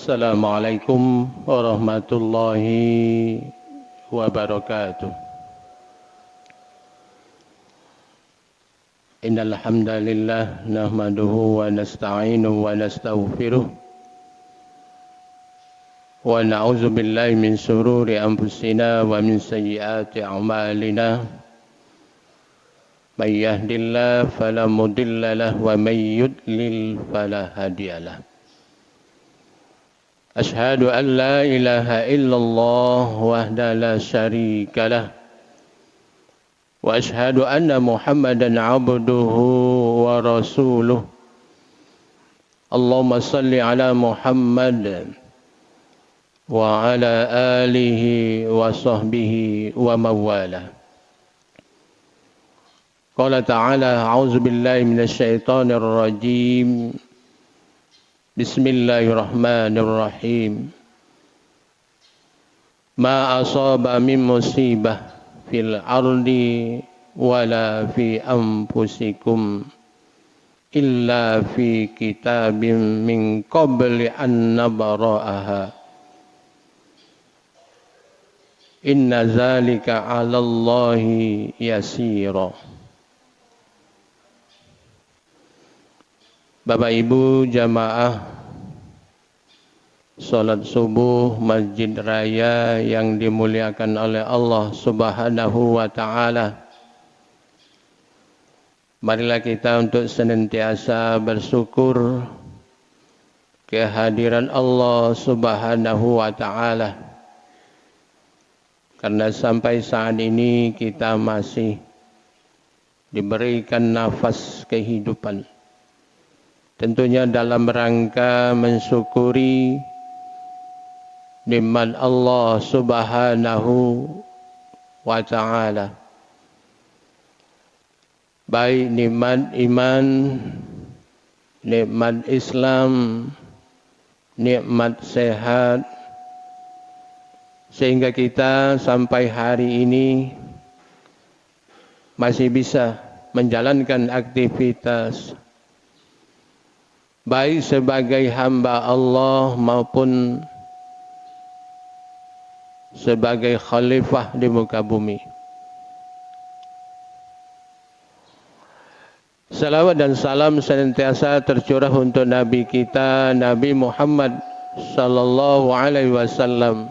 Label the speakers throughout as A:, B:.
A: Assalamualaikum warahmatullahi wabarakatuh. Innal hamdalillah nahmaduhu wa nasta'inuhu wa nastaghfiruh wa na'udzu billahi min shururi anfusina wa min sayyiati a'malina. May yahdihillahu fala mudilla lahu wa may yudlil fala hadiyalah. Ashhadu an la ilaha illallah wahdahu la syarika lah wa ashhadu anna Muhammadan abduhu wa rasuluh. Allahumma salli ala Muhammad wa ala alihi wa sahbihi wa mawalah. Qala ta'ala a'udzu billahi minasy syaithanir rajim. Bismillahirrahmanirrahim. Ma asaba min musibah fil ardi wala fi anfusikum illa fi kitabim min qabli an nabra'aha. Inna zalika 'ala Allahi yasira. Bapak Ibu jamaah salat subuh Masjid Raya yang dimuliakan oleh Allah Subhanahu wa taala. Marilah kita untuk senantiasa bersyukur kehadiran Allah Subhanahu wa taala. Karena sampai saat ini kita masih diberikan nafas kehidupan. Tentunya dalam rangka mensyukuri nikmat Allah Subhanahu wa taala. Baik nikmat iman, nikmat Islam, nikmat sehat, sehingga kita sampai hari ini masih bisa menjalankan aktivitas baik sebagai hamba Allah maupun sebagai khalifah di muka bumi. Salawat dan salam senantiasa tercurah untuk Nabi kita, Nabi Muhammad sallallahu alaihi wasallam.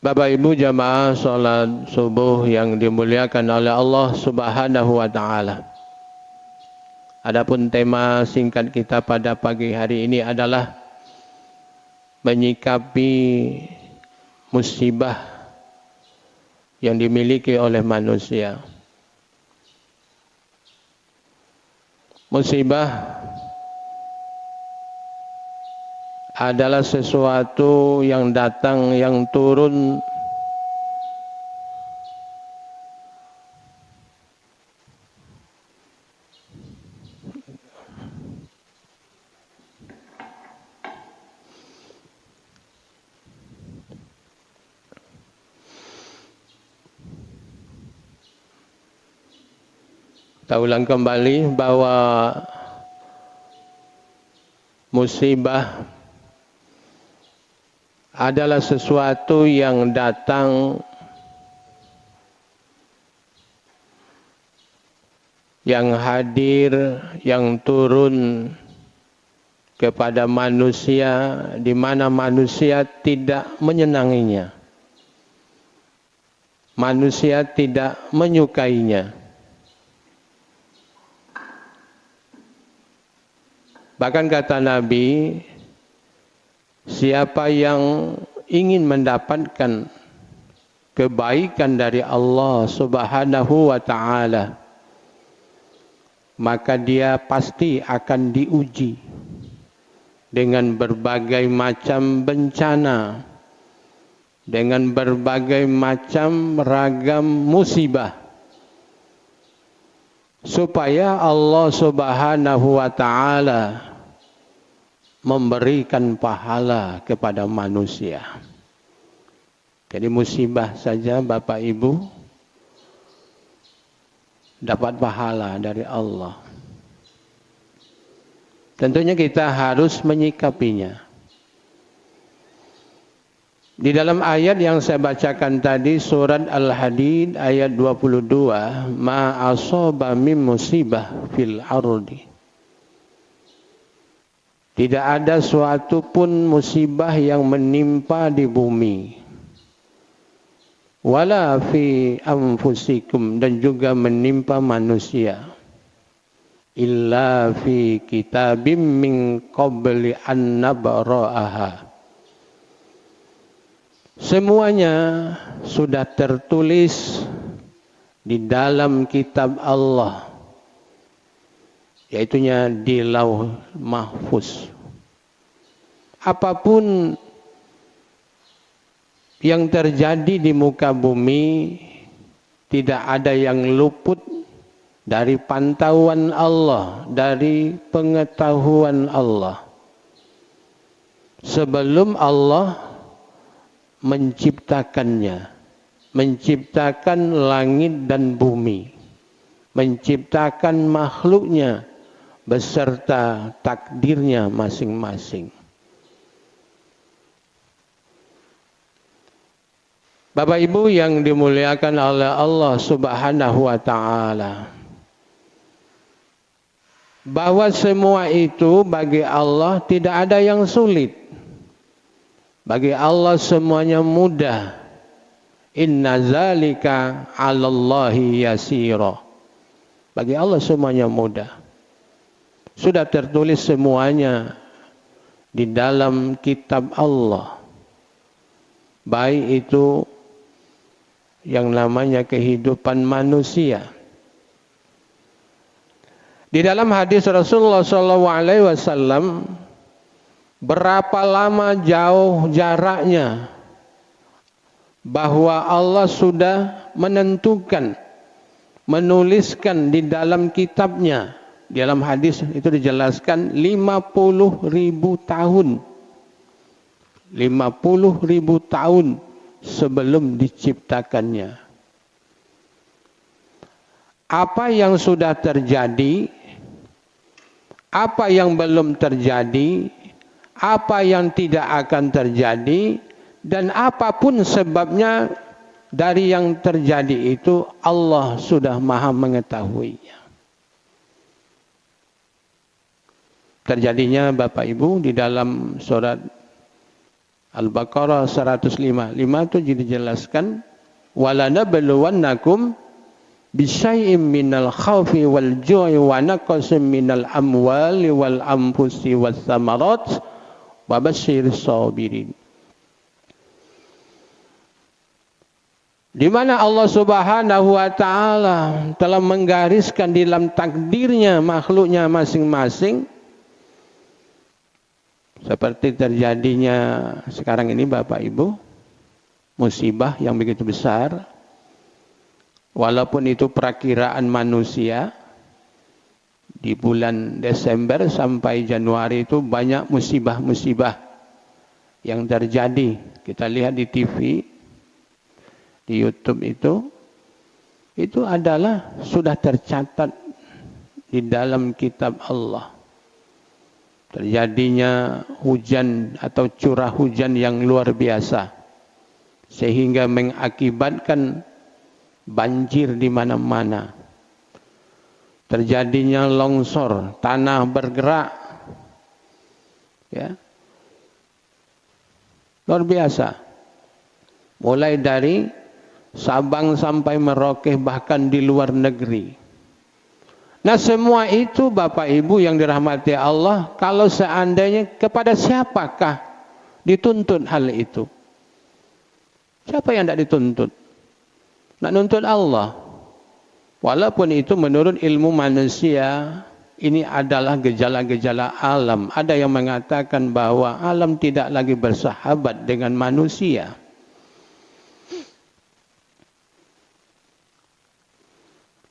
A: Bapak Ibu jamaah salat subuh yang dimuliakan oleh Allah Subhanahu wa taala. Adapun tema singkat kita pada pagi hari ini adalah menyikapi musibah yang dimiliki oleh manusia. Musibah adalah sesuatu yang datang, yang turun kita ulang kembali bahwa musibah adalah sesuatu yang datang, yang hadir, yang turun kepada manusia di mana manusia tidak menyenanginya. Manusia tidak menyukainya. Bahkan kata Nabi, siapa yang ingin mendapatkan kebaikan dari Allah Subhanahu wa taala, maka dia pasti akan diuji dengan berbagai macam bencana, dengan berbagai macam ragam musibah, supaya Allah Subhanahu wa taala memberikan pahala kepada manusia. Jadi musibah saja Bapak Ibu dapat pahala dari Allah. Tentunya kita harus menyikapinya. Di dalam ayat yang saya bacakan tadi, surat Al-Hadid ayat 22, ma asaba min musibah fil ardi. Tidak ada suatu pun musibah yang menimpa di bumi. Wala fi anfusikum, dan juga menimpa manusia. Illa fi kitabim min qabli an nabra'aha. Semuanya sudah tertulis di dalam kitab Allah, yaitunya di Lauh Mahfuz. Apapun yang terjadi di muka bumi, tidak ada yang luput dari pantauan Allah, dari pengetahuan Allah. Sebelum Allah menciptakannya, menciptakan langit dan bumi, menciptakan makhluknya beserta takdirnya masing-masing. Bapak Ibu yang dimuliakan oleh Allah Subhanahu wa taala, bahwa semua itu bagi Allah tidak ada yang sulit. Bagi Allah semuanya mudah. Inna zalika 'alallahi yasira. Bagi Allah semuanya mudah. Sudah tertulis semuanya di dalam kitab Allah. Baik itu yang namanya kehidupan manusia. Di dalam hadis Rasulullah SAW, berapa lama jauh jaraknya bahwa Allah sudah menentukan, menuliskan di dalam kitabnya. Di dalam hadis itu dijelaskan 50.000 tahun. 50.000 tahun sebelum diciptakannya. Apa yang sudah terjadi, apa yang belum terjadi, apa yang tidak akan terjadi, dan apapun sebabnya dari yang terjadi itu Allah sudah maha mengetahuinya. Terjadinya Bapak Ibu di dalam surat Al-Baqarah 105 itu dijelaskan, walanabluwannakum bisyai'im minal khawfi wal ju'i wa naqsin minal amwali wal anfusi was samarat wa basyiris sabirin. Di mana Allah Subhanahu wa taala telah menggariskan di dalam takdirnya makhluknya masing-masing, seperti terjadinya sekarang ini Bapak Ibu, musibah yang begitu besar, walaupun itu perakiraan manusia, di bulan Desember sampai Januari itu banyak musibah-musibah yang terjadi. Kita lihat di TV, di YouTube itu adalah sudah tercatat di dalam kitab Allah. Terjadinya hujan atau curah hujan yang luar biasa, sehingga mengakibatkan banjir di mana-mana. Terjadinya longsor, tanah bergerak, ya, luar biasa. Mulai dari Sabang sampai Merauke, bahkan di luar negeri. Nah, semua itu Bapak Ibu yang dirahmati Allah, kalau seandainya kepada siapakah dituntut hal itu? Siapa yang tidak dituntut? Nak nuntut Allah. Walaupun itu menurut ilmu manusia, ini adalah gejala-gejala alam. Ada yang mengatakan bahwa alam tidak lagi bersahabat dengan manusia.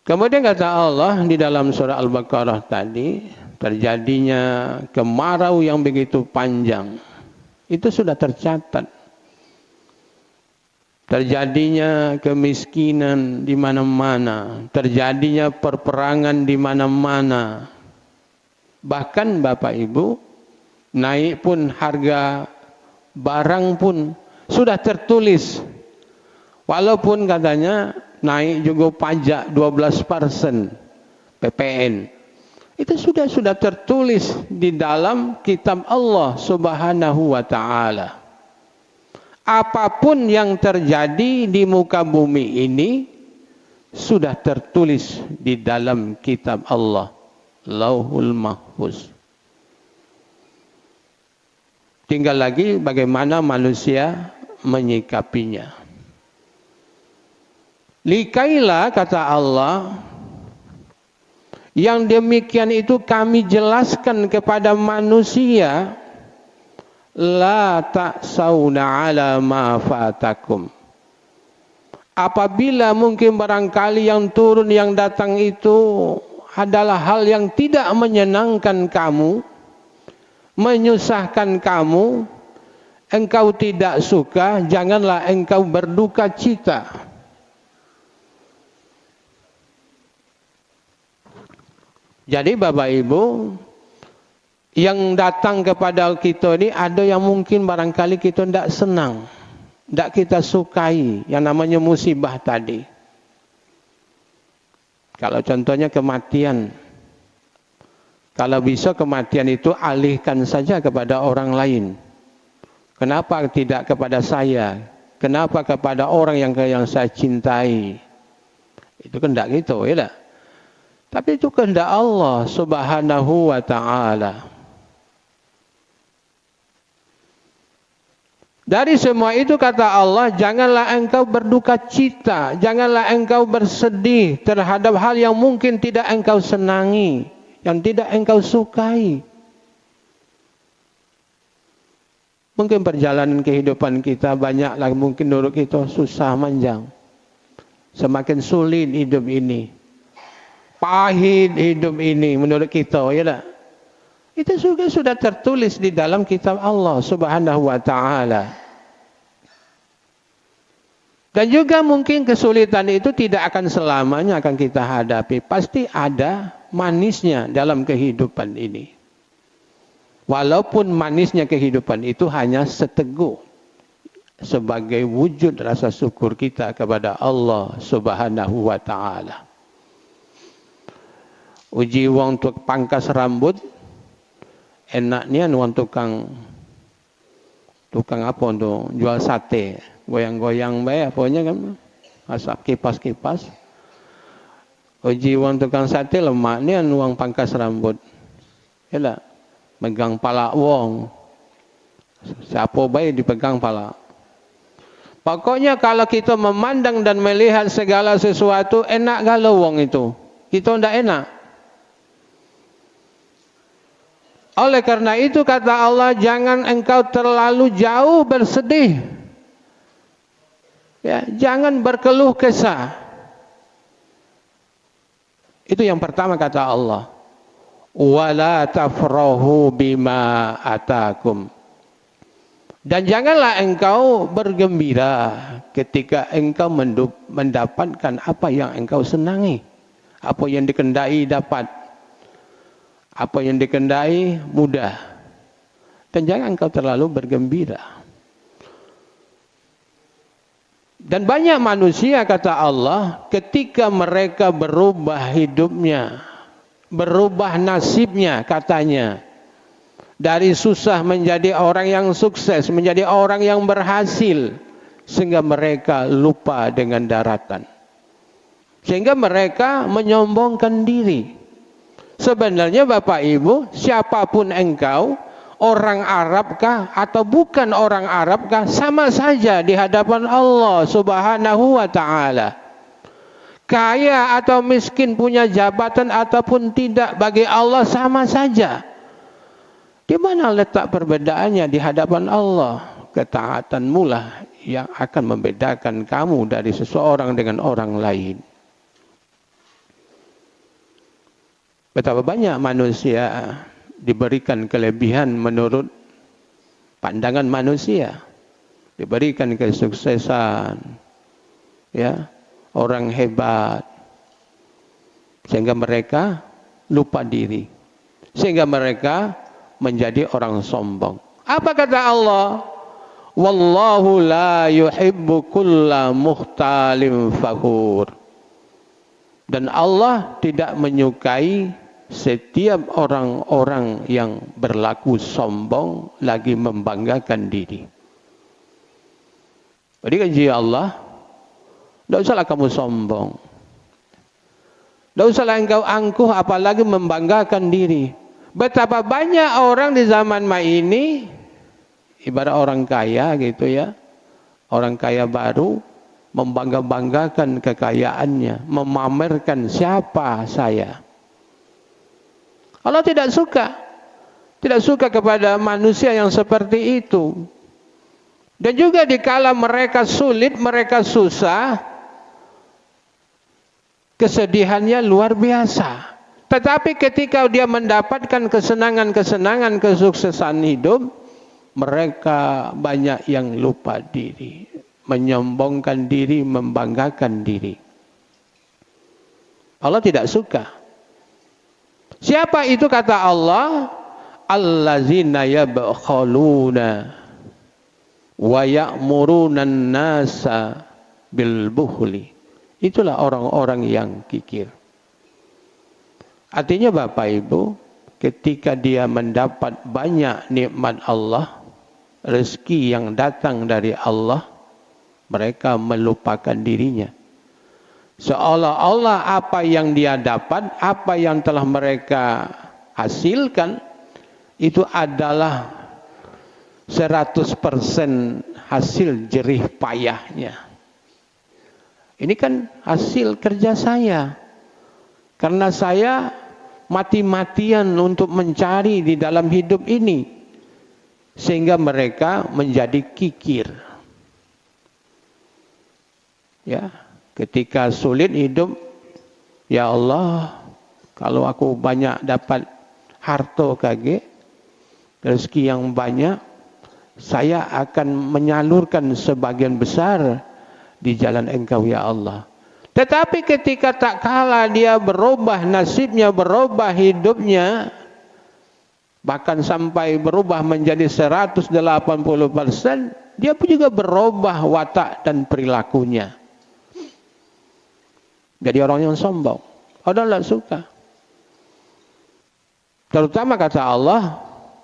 A: Kemudian kata Allah di dalam surah Al-Baqarah tadi, terjadinya kemarau yang begitu panjang. Itu sudah tercatat. terjadinya kemiskinan di mana-mana, terjadinya perperangan di mana-mana. Bahkan Bapak Ibu, naik pun harga barang pun sudah tertulis. Walaupun katanya naik juga pajak 12% PPN. Itu sudah tertulis di dalam kitab Allah Subhanahu wa taala. Apapun yang terjadi di muka bumi ini sudah tertulis di dalam kitab Allah, Lauhul Mahfuz. Tinggal lagi bagaimana manusia menyikapinya. Likailah, kata Allah, yang demikian itu kami jelaskan kepada manusia, la ta'sauna ala ma fatakum. Apabila mungkin barangkali yang turun yang datang itu adalah hal yang tidak menyenangkan kamu, menyusahkan kamu, engkau tidak suka, janganlah engkau berduka cita. Jadi Bapak Ibu, yang datang kepada kita ini ada yang mungkin barangkali kita tidak senang, tidak kita sukai, yang namanya musibah tadi. Kalau contohnya kematian, kalau bisa kematian itu alihkan saja kepada orang lain. Kenapa tidak kepada saya? Kenapa kepada orang yang saya cintai? Itu kan tidak gitu, ya tak? Tapi itu kehendak Allah Subhanahu wa taala. Dari semua itu kata Allah, janganlah engkau berduka cita, janganlah engkau bersedih terhadap hal yang mungkin tidak engkau senangi, yang tidak engkau sukai. Mungkin perjalanan kehidupan kita banyaklah mungkin menurut kita susah manjang. Semakin sulit hidup ini. Pahit hidup ini menurut kita, ya tak? Itu juga sudah tertulis di dalam kitab Allah Subhanahu wa taala. Dan juga mungkin kesulitan itu tidak akan selamanya akan kita hadapi. Pasti ada manisnya dalam kehidupan ini. Walaupun manisnya kehidupan itu hanya seteguk sebagai wujud rasa syukur kita kepada Allah Subhanahu wa taala. Uji wong untuk pangkas rambut, enaknya wong tukang apa untuk jual sate, goyang-goyang bae apanya kan, asap kipas-kipas. Uji wong tukang sate lemaknya wong pangkas rambut, ya megang pala wong, siapa bae dipegang pala. Pokoknya kalau kita memandang dan melihat segala sesuatu enak galau wong itu, kita tidak enak. Oleh karena itu kata Allah, jangan engkau terlalu jauh bersedih. Ya, jangan berkeluh kesah. Itu yang pertama kata Allah. Wala tafrahu bima atakum. Dan janganlah engkau bergembira ketika engkau mendapatkan apa yang engkau senangi. Apa yang dikehendaki dapat. Apa yang dikehendaki mudah. Dan jangan engkau terlalu bergembira. Dan banyak manusia kata Allah, ketika mereka berubah hidupnya, berubah nasibnya katanya, dari susah menjadi orang yang sukses, menjadi orang yang berhasil, sehingga mereka lupa dengan daratan. Sehingga mereka menyombongkan diri. Sebenarnya Bapak Ibu, siapapun engkau, orang Arabkah atau bukan orang Arabkah, sama saja di hadapan Allah Subhanahu wa taala. Kaya atau miskin, punya jabatan ataupun tidak, bagi Allah sama saja. Di mana letak perbedaannya di hadapan Allah? Ketaatanmu lah yang akan membedakan kamu dari seseorang dengan orang lain. Betapa banyak manusia diberikan kelebihan menurut pandangan manusia. diberikan kesuksesan, ya, orang hebat, sehingga mereka lupa diri, sehingga mereka menjadi orang sombong. Apa kata Allah? Wallahu la yuhibbu kulla mukhtalin fakhur. Dan Allah tidak menyukai setiap orang-orang yang berlaku sombong lagi membanggakan diri. Jadi janji Allah, tidak usahlah kamu sombong, tidak usahlah engkau angkuh, apalagi membanggakan diri. Betapa banyak orang di zaman ini, ibarat orang kaya gitu ya, orang kaya baru, membangga-banggakan kekayaannya, memamerkan siapa saya. Allah tidak suka kepada manusia yang seperti itu. Dan juga dikala mereka sulit, mereka susah, kesedihannya luar biasa. Tetapi ketika dia mendapatkan kesenangan-kesenangan, kesuksesan hidup, mereka banyak yang lupa diri, menyombongkan diri, membanggakan diri. Allah tidak suka. Siapa itu kata Allah? Allazina yabkhaluna wa ya'muruna an-nasa bil bukhli. Itulah orang-orang yang kikir. Artinya Bapak Ibu, ketika dia mendapat banyak nikmat Allah, rezeki yang datang dari Allah, mereka melupakan dirinya. Seolah-olah apa yang dia dapat, apa yang telah mereka hasilkan, itu adalah 100% hasil jerih payahnya. Ini kan hasil kerja saya. Karena saya mati-matian untuk mencari di dalam hidup ini. Sehingga mereka menjadi kikir. Ya, ketika sulit hidup, ya Allah, kalau aku banyak dapat harta kage, rezeki yang banyak, saya akan menyalurkan sebagian besar di jalan Engkau ya Allah. Tetapi ketika tak kala dia berubah nasibnya, berubah hidupnya, bahkan sampai berubah menjadi 180%, dia pun juga berubah watak dan perilakunya. Jadi orang yang sombong. Allah tak suka. Terutama kata Allah,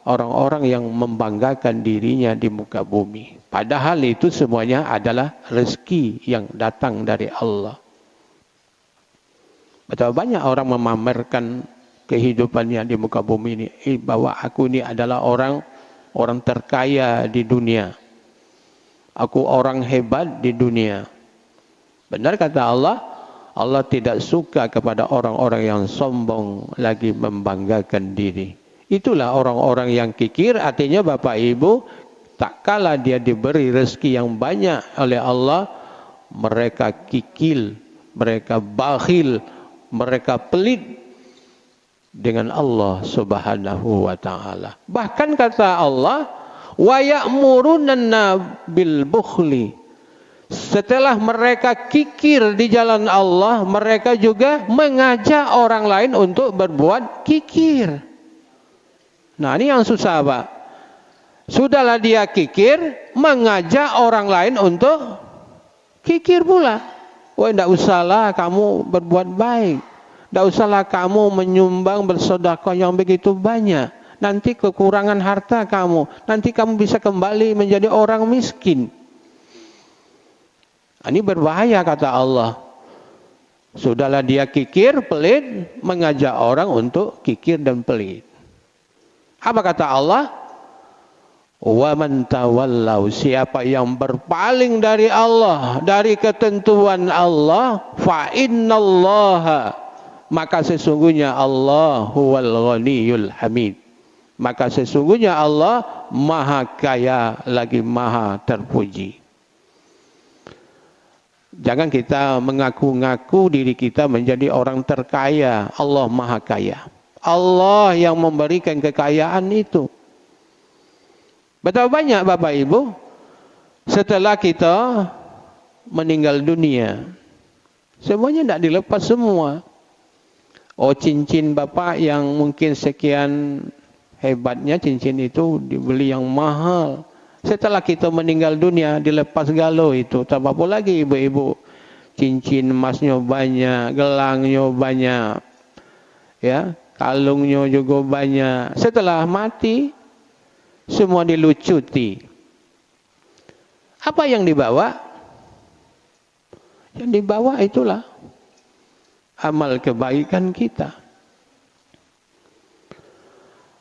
A: orang-orang yang membanggakan dirinya di muka bumi. Padahal itu semuanya adalah rezeki yang datang dari Allah. Betapa banyak orang memamerkan kehidupannya di muka bumi ini, bahwa aku ini adalah orang terkaya di dunia. Aku orang hebat di dunia. Benar kata Allah, Allah tidak suka kepada orang-orang yang sombong lagi membanggakan diri. Itulah orang-orang yang kikir. Artinya Bapak Ibu, tak kala dia diberi rezeki yang banyak oleh Allah, mereka kikil, mereka bakhil, mereka pelit dengan Allah Subhanahu wa taala. Bahkan kata Allah, wa ya'muruna bil bukhli. Setelah mereka kikir di jalan Allah, mereka juga mengajak orang lain untuk berbuat kikir. Nah, ini yang susah, Pak. Sudahlah dia kikir, mengajak orang lain untuk kikir pula. Wah, tidak usahlah kamu berbuat baik. Tidak usahlah kamu menyumbang bersedekah yang begitu banyak. Nanti kekurangan harta kamu. Nanti kamu bisa kembali menjadi orang miskin. Ini berbahaya kata Allah. Sudahlah dia kikir, pelit, mengajak orang untuk kikir dan pelit. Apa kata Allah? Wa man tawallau, siapa yang berpaling dari Allah, dari ketentuan Allah, fa innallaha, maka sesungguhnya Allah huwal ghaniyul hamid. Maka sesungguhnya Allah maha kaya lagi maha terpuji. Jangan kita mengaku-ngaku diri kita menjadi orang terkaya. Allah maha kaya. Allah yang memberikan kekayaan itu. Betapa banyak Bapak Ibu setelah kita meninggal dunia. Semuanya tidak dilepas semua. Oh, cincin bapak yang mungkin sekian hebatnya, cincin itu dibeli yang mahal. Setelah kita meninggal dunia, dilepas galau itu. Tak apa lagi ibu-ibu. Cincin emasnya banyak, gelangnya banyak. Ya, kalungnya juga banyak. Setelah mati, semua dilucuti. Apa yang dibawa? Yang dibawa itulah amal kebaikan kita.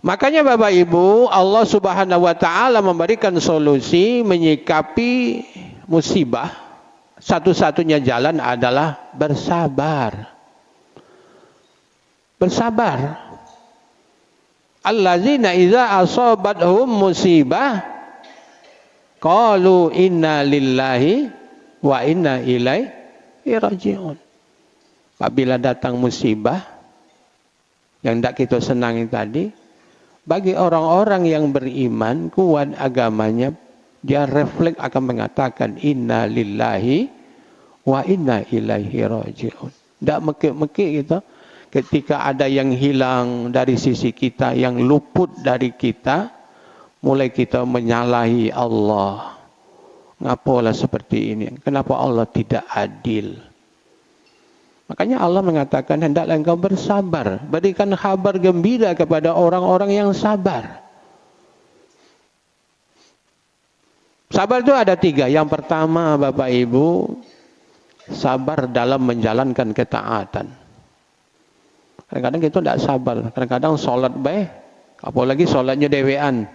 A: Makanya Bapak Ibu, Allah Subhanahu wa taala memberikan solusi menyikapi musibah. Satu-satunya jalan adalah bersabar. Bersabar. Allazina idza asabathum musibah qalu inna lillahi wa inna ilaihi raji'un. Apabila datang musibah yang tidak kita senangi tadi, bagi orang-orang yang beriman, kuat agamanya, dia refleks akan mengatakan inna lillahi wa inna ilaihi raji'un. Tidak mekik-mekik kita ketika ada yang hilang dari sisi kita, yang luput dari kita, mulai kita menyalahi Allah. Ngapalah seperti ini? Kenapa Allah tidak adil? Makanya Allah mengatakan hendaklah engkau bersabar. Berikan kabar gembira kepada orang-orang yang sabar. Sabar itu ada 3. Yang pertama Bapak Ibu, sabar dalam menjalankan ketaatan. Kadang-kadang kita tidak sabar. Kadang-kadang sholat baik. Apalagi sholatnya dewean.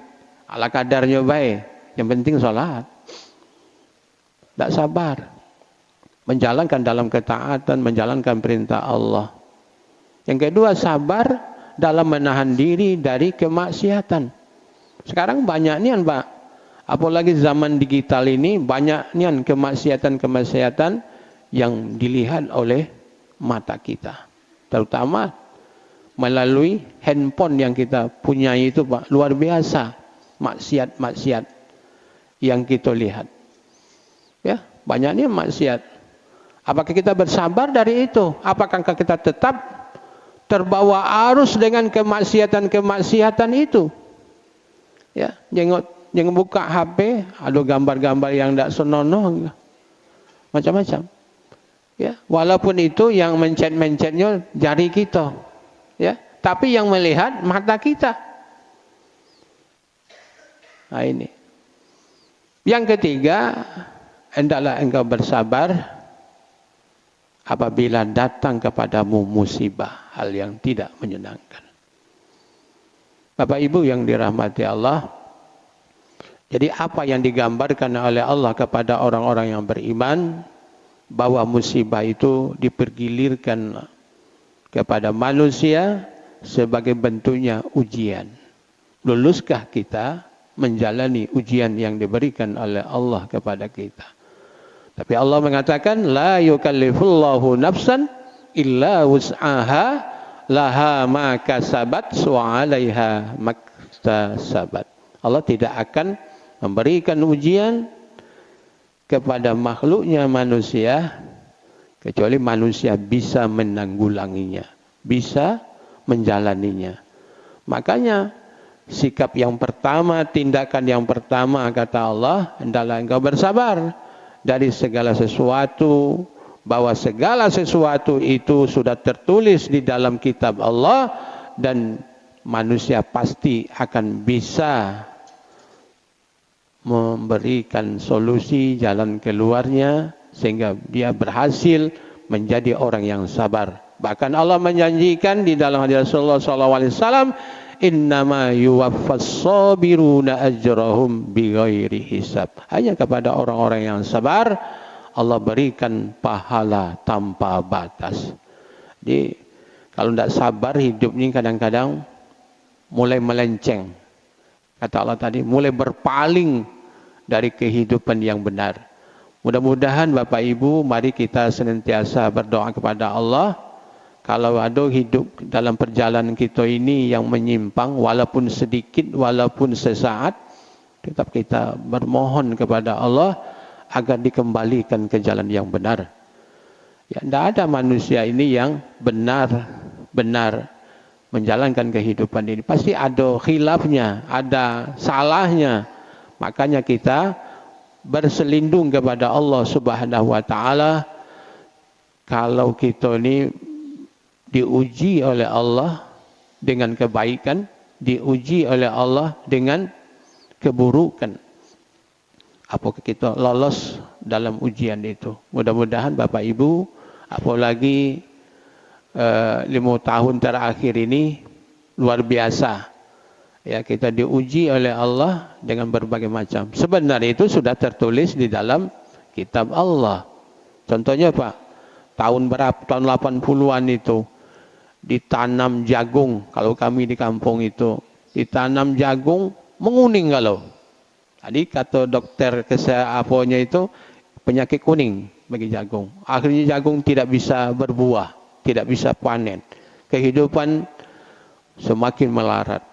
A: Ala kadarnya baik. Yang penting sholat. Tidak sabar. Menjalankan dalam ketaatan, menjalankan perintah Allah. Yang kedua, sabar dalam menahan diri dari kemaksiatan. Sekarang banyak nih Pak, apalagi zaman digital ini, banyak nih kemaksiatan-kemaksiatan yang dilihat oleh mata kita. Terutama melalui handphone yang kita punya itu Pak, luar biasa maksiat-maksiat yang kita lihat. Ya, banyaknya maksiat. Apakah kita bersabar dari itu? Apakah kita tetap terbawa arus dengan kemaksiatan-kemaksiatan itu? Ya, jangan buka HP, ada gambar-gambar yang tidak senonoh, macam-macam. Ya, walaupun itu yang mencet-mencetnya jari kita, ya, tapi yang melihat mata kita. Nah ini. Yang ketiga, hendaklah engkau bersabar apabila datang kepadamu musibah, hal yang tidak menyenangkan. Bapak Ibu yang dirahmati Allah, jadi apa yang digambarkan oleh Allah kepada orang-orang yang beriman, bahwa musibah itu dipergilirkan kepada manusia sebagai bentuknya ujian. Luluskah kita menjalani ujian yang diberikan oleh Allah kepada kita? Tapi Allah mengatakan la yukallifullahu nafsan illa wus'aha laha ma kasabat wa 'alaiha maktasabat. Allah tidak akan memberikan ujian kepada makhluknya manusia kecuali manusia bisa menanggulanginya, bisa menjalaninya. Makanya sikap yang pertama, tindakan yang pertama kata Allah, hendaklah engkau bersabar dari segala sesuatu, bahwa segala sesuatu itu sudah tertulis di dalam kitab Allah dan manusia pasti akan bisa memberikan solusi jalan keluarnya sehingga dia berhasil menjadi orang yang sabar. Bahkan Allah menjanjikan di dalam hadis Rasulullah SAW, innama yuwaffas sabiruna ajrahum bighairi hisab. Hanya kepada orang-orang yang sabar Allah berikan pahala tanpa batas. Jadi kalau tidak sabar hidup ini kadang-kadang mulai melenceng. Kata Allah tadi, mulai berpaling dari kehidupan yang benar. Mudah-mudahan Bapak Ibu, mari kita senantiasa berdoa kepada Allah. Kalau ada hidup dalam perjalanan kita ini yang menyimpang, walaupun sedikit, walaupun sesaat, Tetap kita bermohon kepada Allah agar dikembalikan ke jalan yang benar. Ya, tidak ada manusia ini yang benar menjalankan kehidupan ini. Pasti ada khilafnya, ada salahnya. Makanya kita berselindung kepada Allah Subhanahu wa taala. Kalau kita ini diuji oleh Allah dengan kebaikan, diuji oleh Allah dengan keburukan. Apakah kita lolos dalam ujian itu? Mudah-mudahan Bapak Ibu, apalagi 5 tahun terakhir ini luar biasa. Ya, kita diuji oleh Allah dengan berbagai macam. Sebenarnya itu sudah tertulis di dalam kitab Allah. Contohnya Pak, tahun 80-an itu ditanam jagung. Kalau kami di kampung itu ditanam jagung menguning kalau. Tadi kata dokter kesehatannya itu penyakit kuning bagi jagung. Akhirnya jagung tidak bisa berbuah, tidak bisa panen. Kehidupan semakin melarat.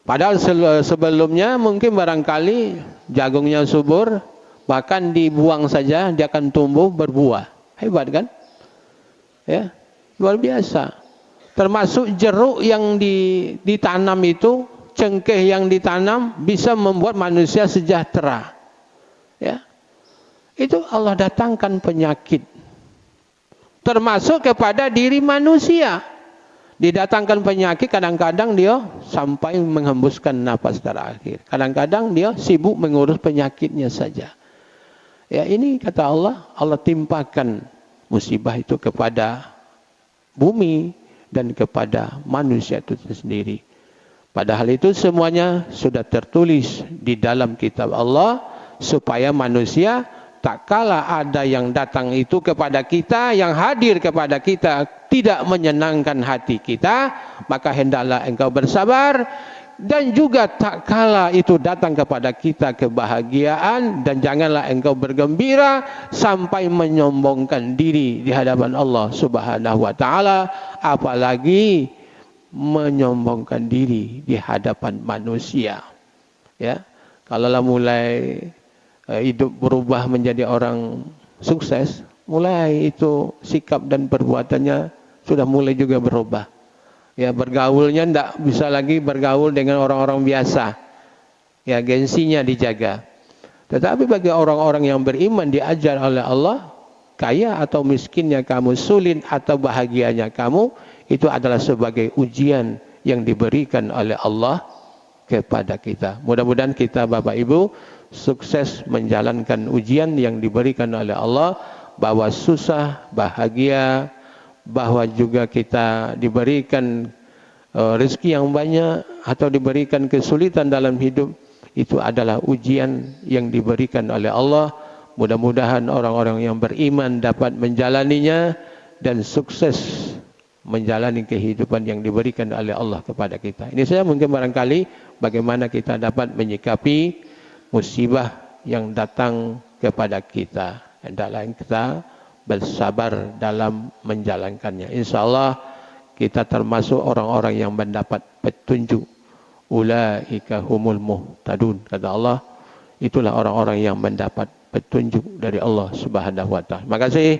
A: Padahal sebelumnya mungkin barangkali jagungnya subur, bahkan dibuang saja dia akan tumbuh berbuah. Hebat kan? Ya, luar biasa. Termasuk jeruk yang ditanam itu, cengkeh yang ditanam bisa membuat manusia sejahtera. Ya. Itu Allah datangkan penyakit. Termasuk kepada diri manusia. Didatangkan penyakit, kadang-kadang dia sampai menghembuskan napas terakhir. Kadang-kadang dia sibuk mengurus penyakitnya saja. Ya, ini kata Allah, Allah timpakan musibah itu kepada bumi dan kepada manusia itu sendiri. Padahal itu semuanya sudah tertulis di dalam kitab Allah supaya manusia tak kala ada yang datang itu kepada kita, yang hadir kepada kita tidak menyenangkan hati kita, maka hendaklah engkau bersabar. Dan juga tak kala itu datang kepada kita kebahagiaan, dan janganlah engkau bergembira sampai menyombongkan diri di hadapan Allah Subhanahu wa taala, apalagi menyombongkan diri di hadapan manusia. Ya, kalaulah mulai hidup berubah menjadi orang sukses, mulai itu sikap dan perbuatannya sudah mulai juga berubah. Ya, bergaulnya tidak bisa lagi bergaul dengan orang-orang biasa. Ya, gengsinya dijaga. Tetapi bagi orang-orang yang beriman diajar oleh Allah, kaya atau miskinnya kamu, sulit atau bahagianya kamu, itu adalah sebagai ujian yang diberikan oleh Allah kepada kita. Mudah-mudahan kita Bapak Ibu sukses menjalankan ujian yang diberikan oleh Allah, bahwa susah, bahagia, bahwa juga kita diberikan rezeki yang banyak atau diberikan kesulitan dalam hidup, itu adalah ujian yang diberikan oleh Allah. Mudah-mudahan orang-orang yang beriman dapat menjalaninya dan sukses menjalani kehidupan yang diberikan oleh Allah kepada kita. Ini saya mungkin barangkali bagaimana kita dapat menyikapi musibah yang datang kepada kita. Hendaklah kita bersabar dalam menjalankannya. InsyaAllah kita termasuk orang-orang yang mendapat petunjuk. Ulaika humul muhtadun. Kata Allah, itulah orang-orang yang mendapat petunjuk dari Allah Subhanahu wa taala. Terima kasih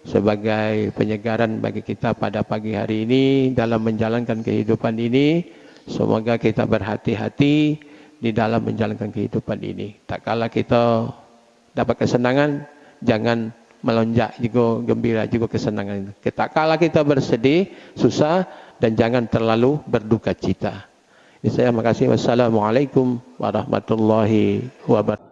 A: sebagai penyegaran bagi kita pada pagi hari ini dalam menjalankan kehidupan ini. Semoga kita berhati-hati di dalam menjalankan kehidupan ini. Tak kala kita dapat kesenangan, jangan melonjak juga, gembira juga kesenangan. Tak kala kita bersedih, susah, dan jangan terlalu berduka cita. Saya makasih. Wassalamualaikum warahmatullahi wabarakatuh.